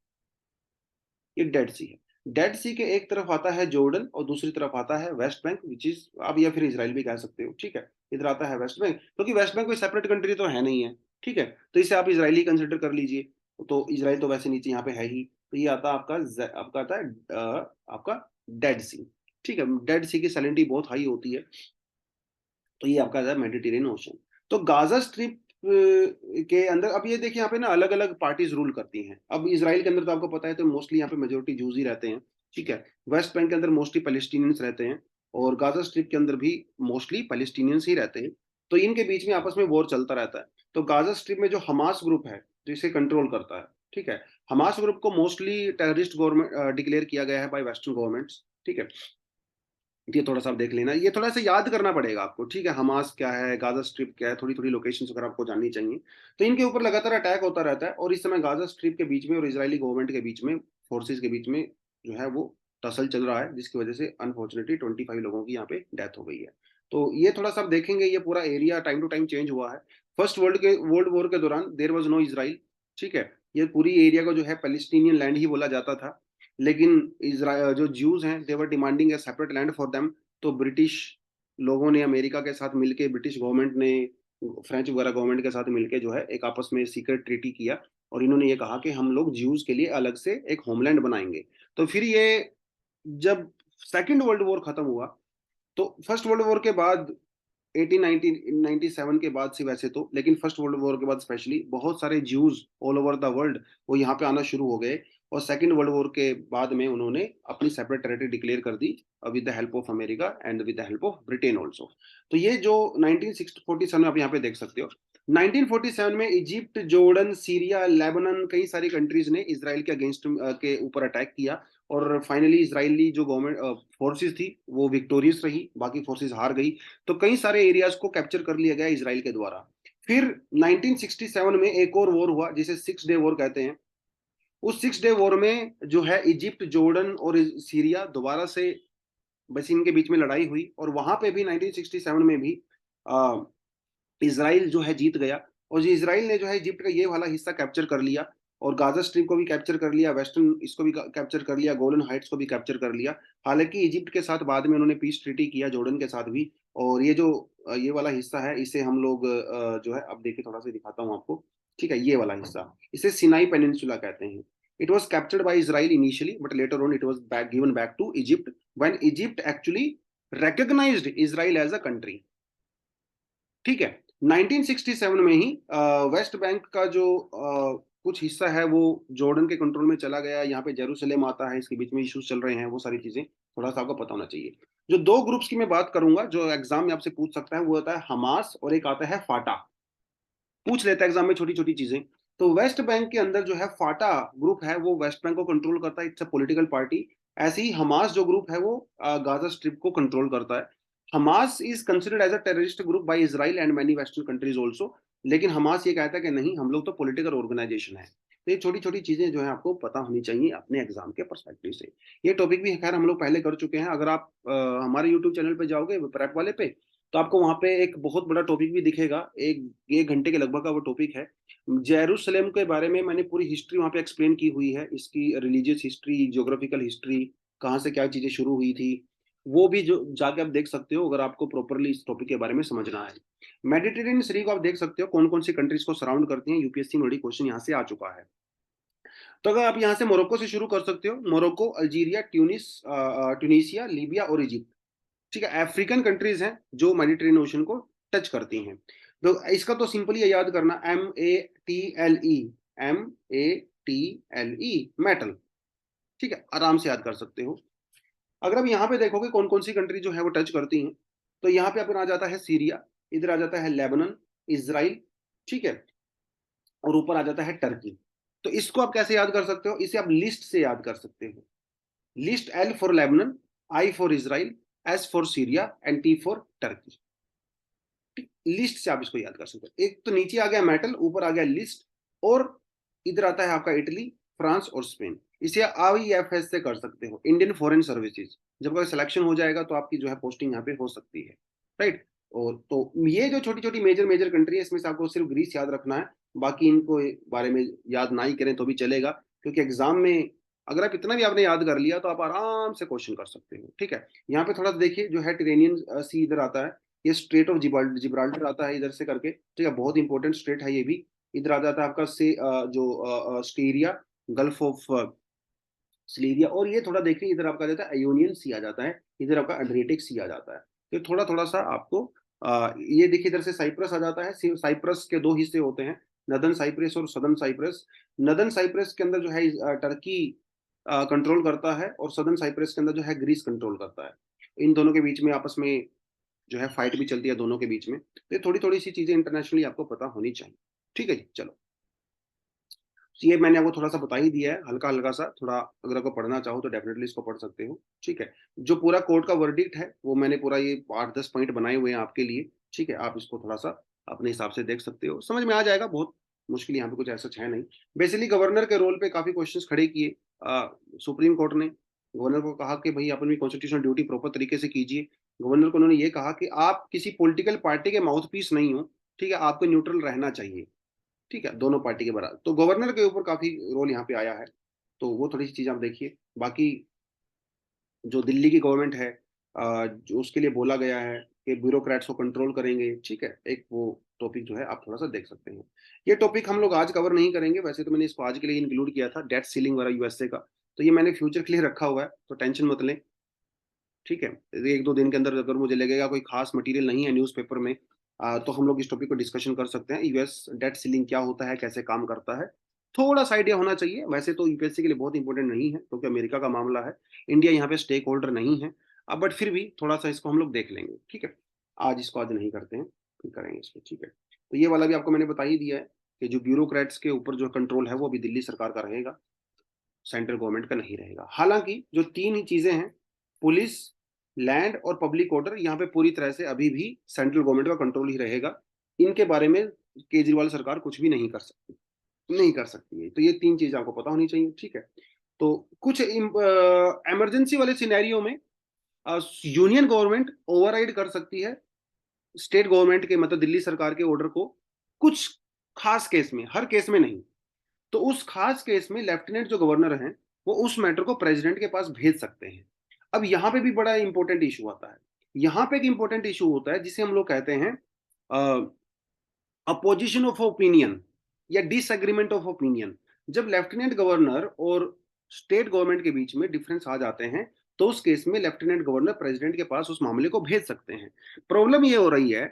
ये डेड सी है। डेड सी के एक तरफ आता है जॉर्डन और दूसरी तरफ आता है वेस्ट बैंक, विच इज आप या फिर इसराइल भी कह सकते हो। ठीक है, इधर आता है वेस्ट बैंक, क्योंकि वेस्ट बैंक कोई सेपरेट कंट्री तो है नहीं है। ठीक है, तो इसे आप इसराइली कंसिडर कर लीजिए। तो इसराइल तो वैसे नीचे यहाँ पे है ही, तो ये आता है आपका आता है आपका डेड सी। ठीक है, डेड सी की सैलिनिटी बहुत हाई होती है, तो ये आपका है मेडिटेरियन ओशन। तो गाजा स्ट्रिप के अंदर अब ये देखिए, यहाँ पे ना अलग अलग पार्टीज रूल करती हैं। अब इसराइल के अंदर तो आपको पता है, तो मोस्टली यहाँ पे मेजोरिटी जूज ही रहते हैं। ठीक है, वेस्ट बैंक के अंदर मोस्टली पैलेस्टीनियंस रहते हैं, और गाजा स्ट्रिप के अंदर भी मोस्टली पैलेस्टीनियंस ही रहते हैं। तो इनके बीच में आपस में वॉर चलता रहता है। तो गाजा स्ट्रिप में जो हमास ग्रुप है, जो इसे कंट्रोल करता है, ठीक है, हमास ग्रुप को मोस्टली टेररिस्ट गवर्नमेंट डिक्लेयर किया गया है बाय वेस्टर्न गवर्नमेंट्स। ठीक है, ये थोड़ा सा आप देख लेना, ये थोड़ा सा याद करना पड़ेगा आपको। ठीक है, हमास क्या है, गाजा स्ट्रिप क्या है, थोड़ी थोड़ी लोकेशंस अगर आपको जाननी चाहिए। तो इनके ऊपर लगातार अटैक होता रहता है, और इस समय गाजा स्ट्रिप के बीच में और इजरायली गवर्नमेंट के बीच में, फोर्सेस के बीच में जो है वो टसल चल रहा है, जिसकी वजह से अनफॉर्चुनेटली 25 लोगों की यहाँ पे डेथ हो गई है। तो ये थोड़ा सा आप देखेंगे, ये पूरा area time to time change हुआ है। फर्स्ट वर्ल्ड वॉर के दौरान देर वॉज नो इसराइल। ठीक है, ये पूरी एरिया को जो है पैलेस्टीनियन लैंड ही बोला जाता था, लेकिन इसराइल जो ज्यूज हैं, they were demanding a separate land for them. तो ब्रिटिश लोगों ने अमेरिका के साथ मिलके, ब्रिटिश गवर्नमेंट ने फ्रेंच वगैरह गवर्नमेंट के साथ मिलके जो है एक आपस में सीक्रेट ट्रीटी किया, और इन्होंने ये कहा कि हम लोग ज्यूज के लिए अलग से एक होमलैंड बनाएंगे। तो फिर ये जब सेकेंड वर्ल्ड वॉर खत्म हुआ, तो फर्स्ट वर्ल्ड वॉर के बाद 1897 के बाद से वैसे तो, लेकिन फर्स्ट वर्ल्ड वॉर के बाद स्पेशली बहुत सारे Jews all over the world वो यहाँ पे आना शुरू हो गए, और सेकेंड वर्ल्ड वॉर के बाद में उन्होंने अपनी सेपरेट टेरिटरी डिक्लेयर कर दी, with the help of America and with the help of Britain also. तो ये जो 1947 में आप यहाँ पे देख सकते हो, 1947 में इजिप्ट, जॉर्डन, सीरिया, लेबनान, कई सारी कंट्रीज ने इसराइल के अगेंस्ट के ऊपर अटैक किया, और फाइनली इसराइली जो गवर्नमेंट फोर्सेस थी वो विक्टोरियस रही, बाकी फोर्सेस हार गई। तो कई सारे एरियाज को कैप्चर कर लिया गया इसराइल के द्वारा। फिर 1967 में एक और वॉर हुआ, जिसे 6 डे वॉर कहते हैं। उस 6 डे वॉर में जो है इजिप्ट, जॉर्डन और सीरिया दोबारा से बस इनके बीच में लड़ाई हुई, और वहां पे भी 1967 में भी इसराइल जो है जीत गया, और ये इसराइल ने जो है इजिप्ट का ये वाला हिस्सा कैप्चर कर लिया, और गाजा स्ट्रिप को भी कैप्चर कर लिया, वेस्टर्न इसको भी कैप्चर कर लिया, गोलन हाइट्स को भी कैप्चर कर लिया। हालांकि इजिप्ट के साथ बाद में उन्होंने पीस ट्रीटी किया, जॉर्डन के साथ भी। और ये जो ये वाला हिस्सा है, इसे हम लोग जो है, अब देखिए थोड़ा सा दिखाता हूँ आपको। ठीक है, ये वाला हिस्सा, इसे सिनाई पेनिनसुला कहते हैं। It was captured by Israel initially, but later on it was given back to Egypt when Egypt actually recognized Israel as a country। ठीक है, 1967 में ही वेस्ट बैंक का जो कुछ हिस्सा है वो जॉर्डन के कंट्रोल में चला गया। यहाँ पे जेरूसलेम आता है, इसके बीच में इश्यूज चल रहे हैं, वो सारी चीजें थोड़ा सा आपको पता होना चाहिए। जो दो ग्रुप्स की मैं बात करूंगा जो एग्जाम में आपसे पूछ सकता है, वो होता है हमास, और एक आता है फाटा। पूछ लेता है एग्जाम में छोटी छोटी चीजें। तो वेस्ट बैंक के अंदर जो है फाटा ग्रुप है, वो वेस्ट बैंक को कंट्रोल करता है, इट्स अ पॉलिटिकल पार्टी। ऐसे ही हमास जो ग्रुप है वो गाजा स्ट्रिप को कंट्रोल करता है। Hamas is considered as a terrorist group by Israel and many western countries also, लेकिन हमास ये कहता है कि नहीं, हम लोग तो पॉलिटिकल ऑर्गेनाइजेशन है। तो ये छोटी छोटी चीजें जो है आपको पता होनी चाहिए अपने एग्जाम के परस्पेक्टिव से। ये टॉपिक भी खैर हम लोग पहले कर चुके हैं। अगर आप हमारे यूट्यूब चैनल पे जाओगे प्रेप वाले पे, तो आपको वहां पे एक बहुत बड़ा टॉपिक भी दिखेगा, एक घंटे के लगभग का वो टॉपिक है। जेरूसलेम के बारे में मैंने पूरी हिस्ट्री वहां पे एक्सप्लेन की हुई है, इसकी रिलीजियस हिस्ट्री, ज्योग्राफिकल हिस्ट्री, कहाँ से क्या चीजें शुरू हुई थी, वो भी जो जाके आप देख सकते हो अगर आपको प्रॉपरली इस टॉपिक के बारे में समझना है। मेडिटेरेनियन सी को आप देख सकते हो कौन कौन सी कंट्रीज को सराउंड करती हैं, यूपीएससी में बड़ी क्वेश्चन यहाँ से आ चुका है। तो अगर आप यहाँ से मोरक्को से शुरू कर सकते हो, मोरक्को, अल्जीरिया, ट्यूनिसिया, लीबिया और इजिप्ट, ठीक है, अफ्रीकन कंट्रीज हैं जो मेडिटेरेनियन ओशन को टच करती हैं। तो इसका तो सिंपली ये याद करना, METLE, METLE, मेटल, ठीक है, आराम से याद कर सकते हो। अगर आप यहाँ पे देखोगे कौन कौन सी कंट्री जो है वो टच करती हैं, तो यहाँ पे अपन आ जाता है सीरिया, इधर आ जाता है लेबनान, इसराइल, ठीक है, और ऊपर आ जाता है टर्की। तो इसको आप कैसे याद कर सकते हो? इसे आप लिस्ट से याद कर सकते हो। List, L for Lebanon, I for Israel, S for Syria and T for Turkey. List से आप इसको याद कर सकते हो। एक तो नीचे आ गया मेटल, ऊपर आ गया लिस्ट, और इधर आता है आपका इटली, फ्रांस और स्पेन। इसे IFS से कर सकते हो, इंडियन फॉरेन सर्विसेज। जब अगर सिलेक्शन हो जाएगा तो आपकी जो है पोस्टिंग यहाँ पे हो सकती है, राइट। और तो ये जो छोटी छोटी मेजर मेजर कंट्री है, इसमें से आपको सिर्फ ग्रीस याद रखना है, बाकी इनको बारे में याद ना ही करें तो भी चलेगा, क्योंकि एग्जाम में अगर आप इतना भी आपने याद कर लिया तो आप आराम से क्वेश्चन कर सकते हो, ठीक है। यहाँ पे थोड़ा देखिए, जो है टिरेनियन सी इधर आता है, ये स्ट्रेट ऑफ जिब्राल्टर आता है इधर से करके, ठीक है, बहुत इंपॉर्टेंट स्ट्रेट है ये भी। इधर आ जाता है आपका से जो स्टीरिया, गल्फ ऑफ स्लीविया, और ये थोड़ा देखिए इधर आपका जाता है आयोनियन सी आ जाता है, इधर आपका एड्रियाटिक सी आ जाता है। तो थोड़ा थोड़ा सा आपको ये देखिए इधर से साइप्रस आ जाता है। साइप्रस के दो हिस्से होते हैं, नदन साइप्रस और सदन साइप्रस। नदन साइप्रस के अंदर जो है टर्की कंट्रोल करता है, और सदन साइप्रस के अंदर जो है ग्रीस कंट्रोल करता है। इन दोनों के बीच में आपस में जो है फाइट भी चलती है दोनों के बीच में। तो थोड़ी थोड़ी सी चीजें इंटरनेशनली आपको पता होनी चाहिए, ठीक है जी। चलो, ये मैंने आपको थोड़ा सा बता ही दिया है, हल्का हल्का सा थोड़ा। अगर आपको पढ़ना चाहो तो डेफिनेटली इसको पढ़ सकते हो, ठीक है। जो पूरा कोर्ट का वर्डिक्ट है वो मैंने पूरा ये 8-10 पॉइंट बनाए हुए हैं आपके लिए, ठीक है। आप इसको थोड़ा सा अपने हिसाब से देख सकते हो, समझ में आ जाएगा। बहुत मुश्किल यहाँ पे कुछ ऐसा है नहीं। बेसिकली गवर्नर के रोल पे काफी क्वेश्चन खड़े किए सुप्रीम कोर्ट ने। गवर्नर को कहा कि भाई अपनी कॉन्स्टिट्यूशनल ड्यूटी प्रॉपर तरीके से कीजिए। गवर्नर को उन्होंने ये कहा कि आप किसी पॉलिटिकल पार्टी के माउथ पीस नहीं हो, ठीक है, आपको न्यूट्रल रहना चाहिए, ठीक है, दोनों पार्टी के बराबर। तो गवर्नर के ऊपर काफी रोल यहाँ पे आया है, तो वो थोड़ी सी चीज आप देखिए। बाकी जो दिल्ली की गवर्नमेंट है, जो उसके लिए बोला गया है कि ब्यूरोक्रेट्स को कंट्रोल करेंगे, ठीक है, एक वो टॉपिक जो है आप थोड़ा सा देख सकते हैं। ये टॉपिक हम लोग आज कवर नहीं करेंगे, वैसे तो मैंने इसको आज के लिए इंक्लूड किया था, डेट सीलिंग वाला यूएसए का। तो ये मैंने फ्यूचर के लिए रखा हुआ है, तो टेंशन मत लें, ठीक है। 1-2 दिन के अंदर अगर मुझे लगेगा कोई खास मटेरियल नहीं है न्यूज़पेपर में, तो हम लोग इस टॉपिक को डिस्कशन कर सकते हैं। यूएस डेट सीलिंग क्या होता है, कैसे काम करता है, थोड़ा सा आइडिया होना चाहिए। वैसे तो यूपीएससी के लिए बहुत इंपॉर्टेंट नहीं है, क्योंकि अमेरिका का मामला है, इंडिया यहाँ पे स्टेक होल्डर नहीं है। अब बट फिर भी थोड़ा सा इसको हम लोग देख लेंगे, ठीक है। आज नहीं करते हैं, फिर करेंगे इसको, ठीक है। तो ये वाला भी आपको मैंने बता ही दिया है कि जो ब्यूरोक्रेट्स के ऊपर जो कंट्रोल है वो अभी दिल्ली सरकार का रहेगा, सेंट्रल गवर्नमेंट का नहीं रहेगा। हालांकि जो तीन ही चीजें हैं, पुलिस, लैंड और पब्लिक ऑर्डर, यहाँ पे पूरी तरह से अभी भी सेंट्रल गवर्नमेंट का कंट्रोल ही रहेगा। इनके बारे में केजरीवाल सरकार कुछ भी नहीं कर सकती, नहीं कर सकती है। तो ये तीन चीजें आपको पता होनी चाहिए, ठीक है। तो कुछ इमरजेंसी वाले सिनेरियो में यूनियन गवर्नमेंट ओवरराइड कर सकती है स्टेट गवर्नमेंट के, मतलब दिल्ली सरकार के ऑर्डर को, कुछ खास केस में, हर केस में नहीं। तो उस खास केस में लेफ्टिनेंट जो गवर्नर हैं वो उस मैटर को प्रेसिडेंट के पास भेज सकते हैं। अब यहां पे भी बड़ा इंपॉर्टेंट इशू आता है। यहां पे एक इंपॉर्टेंट इशू होता है जिसे हम लोग कहते हैं अपोजिशन ऑफ ओपिनियन या डिसएग्रीमेंट ऑफ ओपिनियन। जब लेफ्टिनेंट गवर्नर और स्टेट गवर्नमेंट के बीच में डिफरेंस आ जाते हैं, तो उस केस में लेफ्टिनेंट गवर्नर प्रेसिडेंट के पास उस मामले को भेज सकते हैं। प्रॉब्लम ये हो रही है,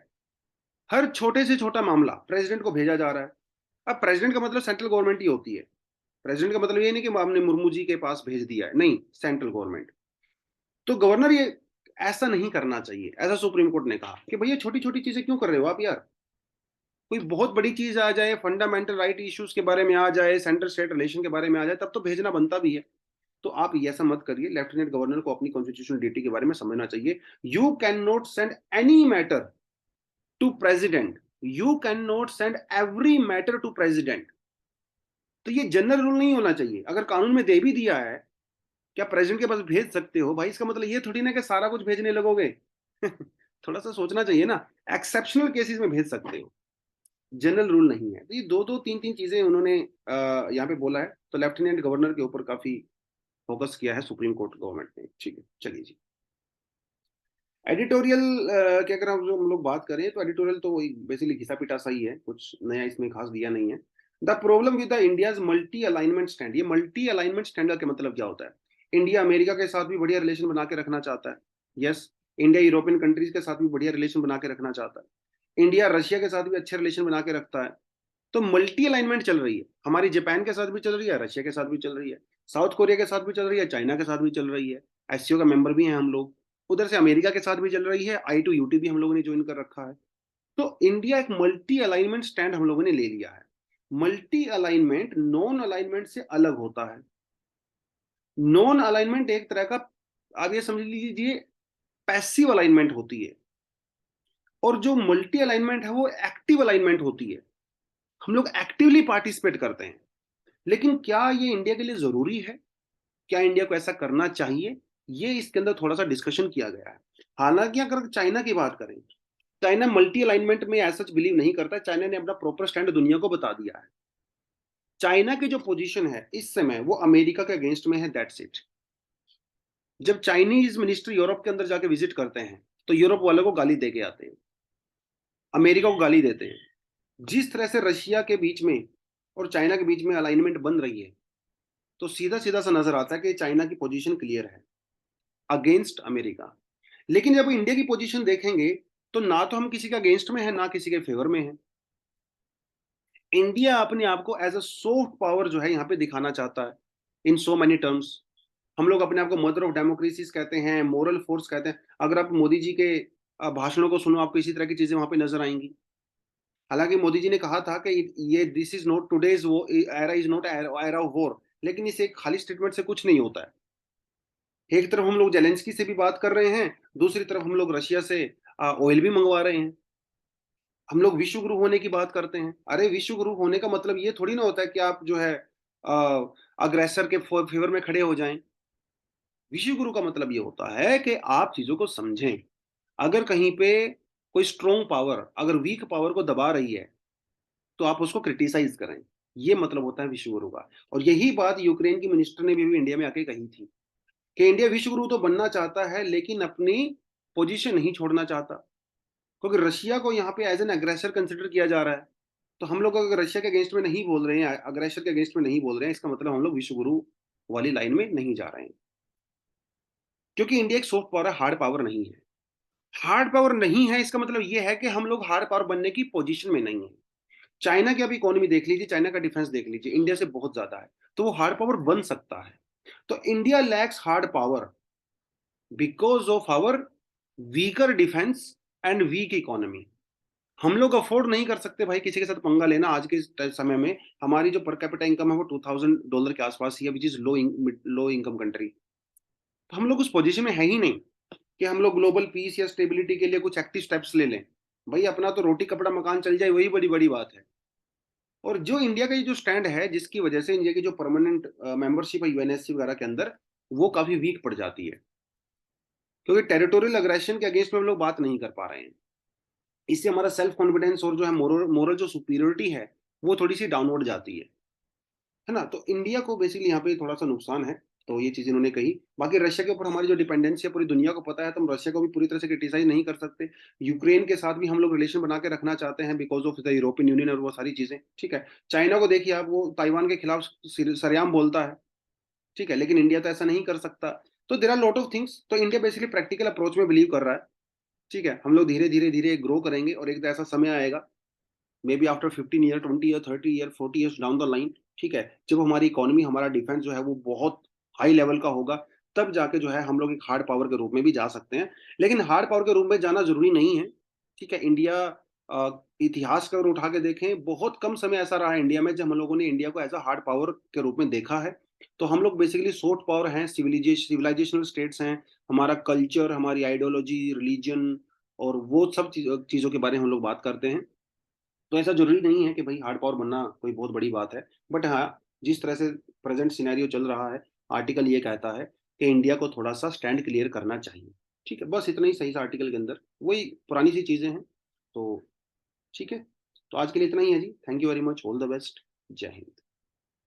हर छोटे से छोटा मामला प्रेसिडेंट को भेजा जा रहा है। अब प्रेसिडेंट का मतलब सेंट्रल गवर्नमेंट ही होती है। प्रेसिडेंट का मतलब ये नहीं कि हमने मुर्मू जी के पास भेज दिया है, नहीं, सेंट्रल गवर्नमेंट। तो गवर्नर ये ऐसा नहीं करना चाहिए। ऐसा सुप्रीम कोर्ट ने कहा कि भैया छोटी छोटी चीजें क्यों कर रहे हो आप यार, कोई बहुत बड़ी चीज आ जाए, फंडामेंटल राइट इश्यूज के बारे में आ जाए, सेंट्रल स्टेट रिलेशन के बारे में आ जाए, तब तो भेजना बनता भी है। तो आप ये ऐसा मत करिए। लेफ्टिनेंट गवर्नर को अपनी कॉन्स्टिट्यूशनल ड्यूटी के बारे में समझना चाहिए। You can not send any matter to president, you can not send every matter to president. तो ये जनरल रूल नहीं होना चाहिए। अगर कानून में दे भी दिया है, क्या प्रेसिडेंट के पास भेज सकते हो भाई, इसका मतलब ये थोड़ी ना कि सारा कुछ भेजने लगोगे। थोड़ा सा सोचना चाहिए ना। एक्सेप्शनल केसेस में भेज सकते हो, जनरल रूल नहीं है। तो ये दो दो तीन तीन चीजें उन्होंने यहाँ पे बोला है। तो लेफ्टिनेंट गवर्नर के ऊपर काफी फोकस किया है सुप्रीम कोर्ट गवर्नमेंट ने। ठीक है, चलिए जी। एडिटोरियल क्या अगर हम लोग बात करें तो एडिटोरियल तो वही बेसिकली घिसा पिटा सा ही है, कुछ नया इसमें खास दिया नहीं है। The problem with the India's multi alignment stand. ये मल्टी अलाइनमेंट स्टैंड का मतलब क्या होता है? इंडिया अमेरिका के साथ भी बढ़िया रिलेशन बना के रखना चाहता है। यस, इंडिया यूरोपियन कंट्रीज के साथ भी बढ़िया रिलेशन बना के रखना चाहता है। इंडिया रशिया के साथ भी अच्छे रिलेशन बना के रखता है। तो मल्टी अलाइनमेंट चल रही है हमारी, जापान के साथ भी चल रही है, रशिया के साथ भी चल रही है, साउथ कोरिया के साथ भी चल रही है, चाइना के साथ भी चल रही है। एससीओ का मेंबर भी हैं हम लोग। उधर से अमेरिका के साथ भी चल रही है, I2UT भी हम लोगों ने ज्वाइन कर रखा है। तो इंडिया एक मल्टी अलाइनमेंट स्टैंड हम लोगों ने ले लिया है। मल्टी अलाइनमेंट नॉन अलाइनमेंट से अलग होता है। नॉन अलाइनमेंट एक तरह का, आप ये समझ लीजिए, पैसिव अलाइनमेंट होती है। और जो मल्टी अलाइनमेंट है वो एक्टिव अलाइनमेंट होती है। हम लोग एक्टिवली पार्टिसिपेट करते हैं। लेकिन क्या ये इंडिया के लिए जरूरी है? क्या इंडिया को ऐसा करना चाहिए? ये इसके अंदर थोड़ा सा डिस्कशन किया गया है। हालांकि अगर चाइना की बात करें, चाइना मल्टी अलाइनमेंट में ऐसा बिलीव नहीं करता। चाइना ने अपना प्रॉपर स्टैंड दुनिया को बता दिया है। चाइना की जो पोजीशन है इस समय वो अमेरिका के अगेंस्ट में है, दैट्स इट। जब चाइनीज मिनिस्टर यूरोप के अंदर जाके विजिट करते हैं तो यूरोप वालों को गाली दे के आते हैं, अमेरिका को गाली देते हैं। जिस तरह से रशिया के बीच में और चाइना के बीच में अलाइनमेंट बन रही है, तो सीधा सीधा सा नजर आता है कि चाइना की पोजीशन क्लियर है अगेंस्ट अमेरिका। लेकिन जब इंडिया की पोजीशन देखेंगे तो ना तो हम किसी के अगेंस्ट में है ना किसी के फेवर में है। इंडिया अपने आप को एज अ सॉफ्ट पावर जो है यहाँ पे दिखाना चाहता है इन सो मेनी टर्म्स। हम लोग अपने आप को मदर ऑफ डेमोक्रेसीज कहते हैं, मोरल फोर्स कहते हैं। अगर आप मोदी जी के भाषणों को सुनो, आपको इसी तरह की चीजें वहां पे नजर आएंगी। हालांकि मोदी जी ने कहा था कि ये दिस इज नॉट टुडेज वो era, is not era of war. लेकिन इस एक खाली स्टेटमेंट से कुछ नहीं होता है। एक तरफ हम लोग जेलेंस्की से भी बात कर रहे हैं, दूसरी तरफ हम लोग रशिया से ऑयल भी मंगवा रहे हैं। हम लोग विश्व गुरु होने की बात करते हैं। अरे विश्व गुरु होने का मतलब ये थोड़ी ना होता है कि आप जो है अग्रेसर के फेवर में खड़े हो जाएं। विश्व गुरु का मतलब ये होता है कि आप चीजों को समझें। अगर कहीं पे कोई स्ट्रोंग पावर अगर वीक पावर को दबा रही है तो आप उसको क्रिटिसाइज करें। ये मतलब होता है विश्व गुरु का। और यही बात यूक्रेन की मिनिस्टर ने भी इंडिया में आके कही थी कि इंडिया विश्व गुरु तो बनना चाहता है लेकिन अपनी पोजीशन नहीं छोड़ना चाहता। क्योंकि रशिया को यहाँ पे एज एन अग्रेसर कंसिडर किया जा रहा है। तो हम लोग अगर रशिया के अगेंस्ट में नहीं बोल रहे हैं, अग्रेसर के अगेंस्ट में नहीं बोल रहे हैं, इसका मतलब हम लोग विश्व गुरु वाली लाइन में नहीं जा रहे हैं। क्योंकि इंडिया एक सॉफ्ट पावर है, हार्ड पावर नहीं है। हार्ड पावर नहीं है इसका मतलब यह है कि हम लोग हार्ड पावर बनने की पोजीशन में नहीं है। चाइना की अभी इकोनॉमी देख लीजिए, चाइना का डिफेंस देख लीजिए, इंडिया से बहुत ज्यादा है। तो वो हार्ड पावर बन सकता है। तो India lacks hard power because of our weaker defence and weak economy. हम लोग अफोर्ड नहीं कर सकते भाई किसी के साथ पंगा लेना आज के समय में। हमारी जो पर कैपिटा इनकम है वो $2000 के आसपास ही है, which is low income country. तो हम लोग उस पोजीशन में है ही नहीं कि हम लोग ग्लोबल पीस या स्टेबिलिटी के लिए कुछ एक्टिव स्टेप्स ले लें। भाई अपना तो रोटी कपड़ा मकान चल जाए, वही बड़ी बड़ी बात है। और जो इंडिया का ये जो स्टैंड है, जिसकी वजह से इंडिया की जो परमानेंट मेंबरशिप है यूएनएससी वगैरह के अंदर, वो काफी वीक पड़ जाती है। क्योंकि टेरिटोरियल अग्रेशन के अगेंस्ट में हम लोग बात नहीं कर पा रहे हैं। इससे हमारा सेल्फ कॉन्फिडेंस और जो है मोरल जो सुपीरियोरिटी है वो थोड़ी सी डाउनवर्ड जाती है ना। तो इंडिया को बेसिकली यहाँ पे थोड़ा सा नुकसान है। तो ये चीज इन्होंने कही। बाकी रशिया के ऊपर हमारी जो डिपेंडेंसी है पूरी दुनिया को पता है, तो हम रशिया को भी पूरी तरह से क्रिटिसाइज नहीं कर सकते। यूक्रेन के साथ भी हम लोग रिलेशन बना के रखना चाहते हैं because of the European union और वो सारी चीजें। ठीक है, चाइना को देखिए आप, वो ताइवान के खिलाफ सरेआम बोलता है। ठीक है, लेकिन इंडिया तो ऐसा नहीं कर सकता। तो there are lot of things. तो इंडिया बेसिकली प्रैक्टिकल अप्रोच में बिलीव कर रहा है। ठीक है, हम लोग धीरे धीरे धीरे ग्रो करेंगे और एक ऐसा समय आएगा, may be after 15 year, 20 year, 30 year, 40 years down the line. ठीक है, जब हमारी इकोनॉमी, हमारा डिफेंस जो है वो बहुत हाई लेवल का होगा, तब जाके जो है हम लोग एक हार्ड पावर के रूप में भी जा सकते हैं। लेकिन हार्ड पावर के रूप में जाना जरूरी नहीं है। ठीक है, इंडिया इतिहास का अगर उठा के देखें, बहुत कम समय ऐसा रहा है इंडिया में जब हम लोगों ने इंडिया को एज अ हार्ड पावर के रूप में देखा है। तो हम लोग बेसिकली सॉफ्ट पावर हैं, सिविलाइजेशनल स्टेट्स हैं। हमारा कल्चर, हमारी आइडियोलॉजी, रिलीजन और वो सब चीज़ों के बारे में हम लोग बात करते हैं। तो ऐसा जरूरी नहीं है कि भाई हार्ड पावर बनना कोई बहुत बड़ी बात है। बट हाँ, जिस तरह से प्रेजेंट सिनेरियो चल रहा है, आर्टिकल ये कहता है कि इंडिया को थोड़ा सा स्टैंड क्लियर करना चाहिए। ठीक है, बस इतना ही सही सा आर्टिकल के अंदर, वही पुरानी सी चीजें हैं। तो ठीक है, तो आज के लिए इतना ही है जी। Thank you very much, all the best, जय हिंद।